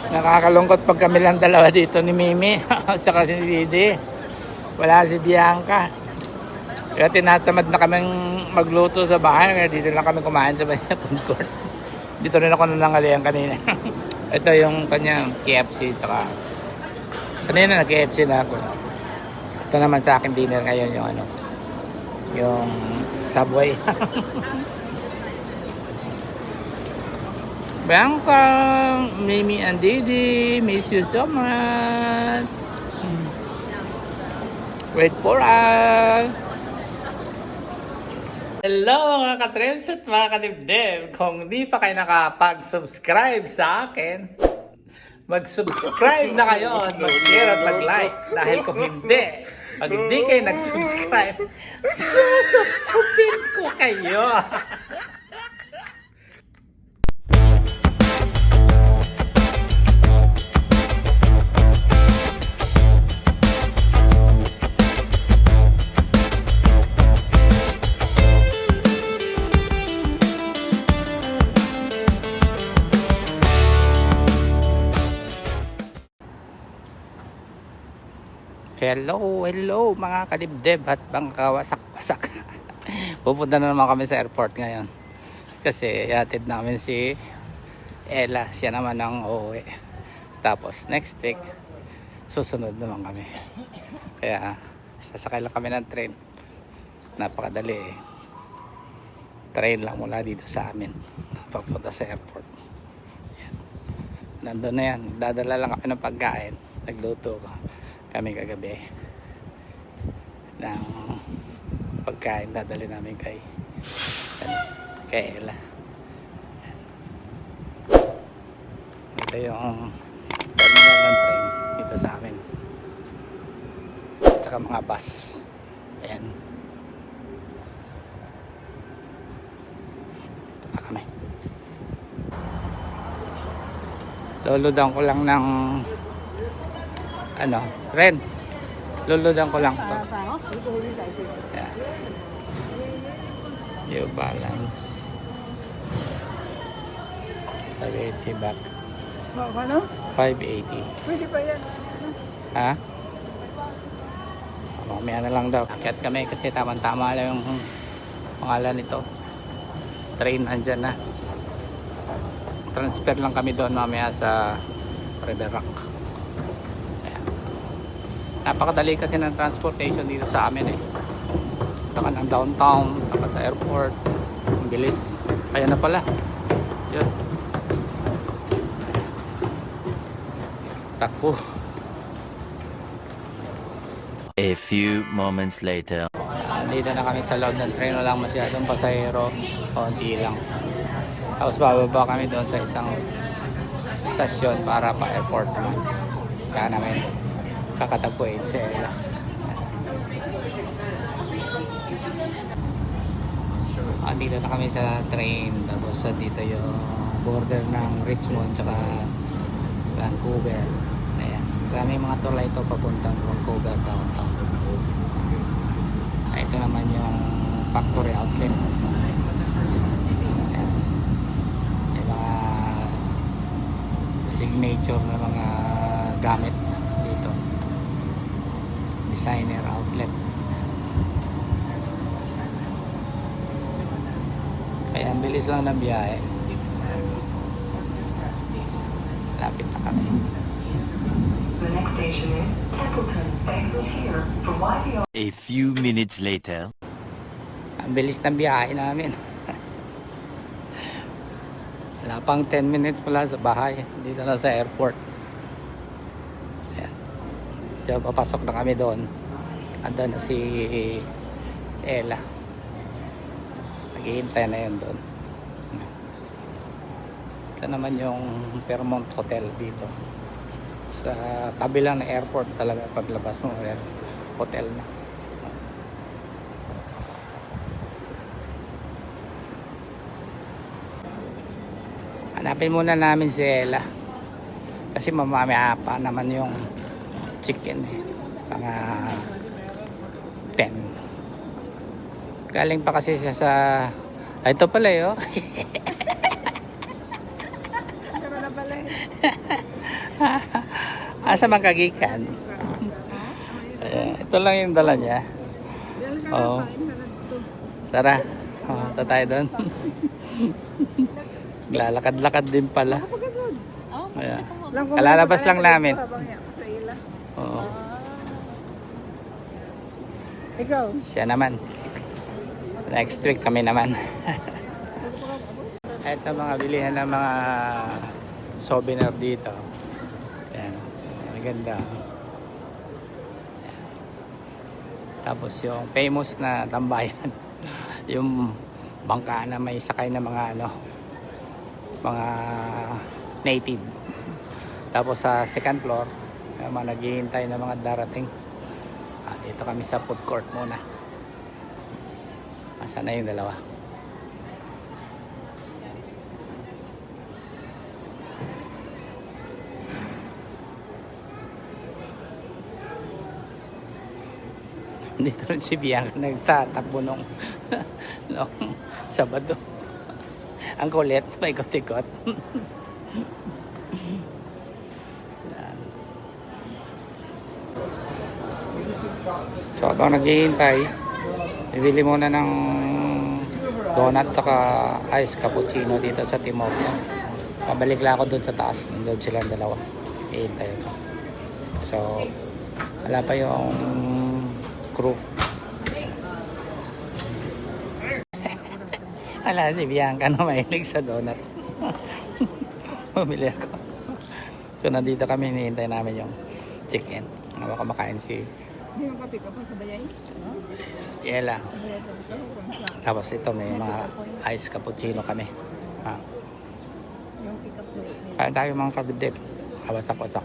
Nakakalungkot pag kami lang dalawa dito ni Mimi saka si Didi. Wala si Bianca. Kaya tinatamad na kaming magluto sa bahay. Kaya dito lang kami kumain sa food court. Dito rin ako nanangalian kanina. Ito yung kanyang KFC. Tsaka kanina nag-KFC na ako. Ito naman sa akin dinner ngayon yung ano. Yung Subway. Bianca, Mimi and Didi, miss you so much. Wait for us. Hello mga ka-trims at mga kadibdib. Kung di pa kayo nakapag-subscribe sa akin, mag-subscribe na kayo at mag-share at mag-like. Dahil kung hindi, pag hindi kayo nag-subscribe, susubsupin ko kayo. Hello mga kadibdib at bang kawasak-wasak. Pupunta na naman kami sa airport ngayon. Kasi ihatid namin si Ella. Siya naman ang uuwi. Tapos next week, susunod naman kami. Kaya sasakay lang kami ng train. Napakadali eh. Train lang mula dito sa amin. Papunta sa airport. Yan. Nandun na yan. Dadala lang kami ng pagkain. Nagluto ko kami kagabi ng pagkain dadali namin kay Ella. Ito yung terminal ng train dito sa amin, tsaka mga bus. Ayan, ito na kami. Luludan ko lang ng ano, Ren, luludan ko lang to. Yeah. New Balance 580 back. 580. Pwede pa yan. Ha? Mamaya na lang daw. Akyat kami kasi tamang-tama lang yung pangalan nito. Train andyan na. Transfer lang kami doon mamaya sa River Rock. Napakadali kasi ng transportation dito sa amin eh. Ito ka ng downtown, tapos sa airport. Ang bilis. Kaya na pala. Yun. Takbo. A few moments later. Dito na kami sa loob ng train. Walang masyadong pasahero. Konti lang. Tapos bababa kami doon sa isang stasyon para pa airport naman. Saka namin kakatagpuin si Ella. Dito na kami sa train. Tapos dito yung border ng Richmond tsaka Vancouver. Ayan. Maraming mga tour ito papuntang Vancouver downtown. Ito naman yung factory outlet. Ayan. May mga signature na mga gamit dito. Designer outlet. Kaya ang bilis lang ng biyahe. Lapit na kami. A few minutes later. Ang bilis ng biyahe namin. Wala pang 10 minutes pala sa bahay. Dito na sa airport. Ayan. So papasok na kami doon. Andun na si Ella. Naghihintay na yun doon. Ito naman yung Fairmont Hotel dito. Sa tabi lang ng airport talaga. Paglabas mo, hotel na. Hanapin muna namin si Ella. Kasi mamaya pa naman yung chicken eh. Mga 10. Galing pa kasi siya sa... Ay, ito pala eh, oh. Asa man kagikan? Ito lang yung dala niya. Oo. Tara. Ito tayo doon. Lalakad-lakad din pala. Ayan. Kalalabas lang namin. Oo. Ikaw? Siya naman. Next week kami naman. Ito mga bilihan ng mga souvenir dito. Ayan. Maganda. Ayan. Tapos yung famous na tambayan. Yung bangka na may sakay na mga mga native. Tapos sa second floor, may mga naghihintay na mga darating. Dito kami sa food court muna. Asan na yung dalawa? Dito rin si Bianca nagtatakbo nung Sabado. Ang kulit, paikot-ikot. So habang naghihintay, bibili muna ng donut saka ice cappuccino dito sa Timog. Pabalik lang ako doon sa taas. Nandun silang dalawa. Hihintay ako. So, wala pa yung crew. Wala si Bianca na mahilig sa donut. Bumili ako. So, nandito kami. Hinihintay namin yung chicken. Baka makain si Hindi mo kape ka pa sa bayay? Ella. Tapos ito may mga ice cappuccino kami. Yung pick up mo. Kaya tayo mga kadibdib. Wasak-wasak.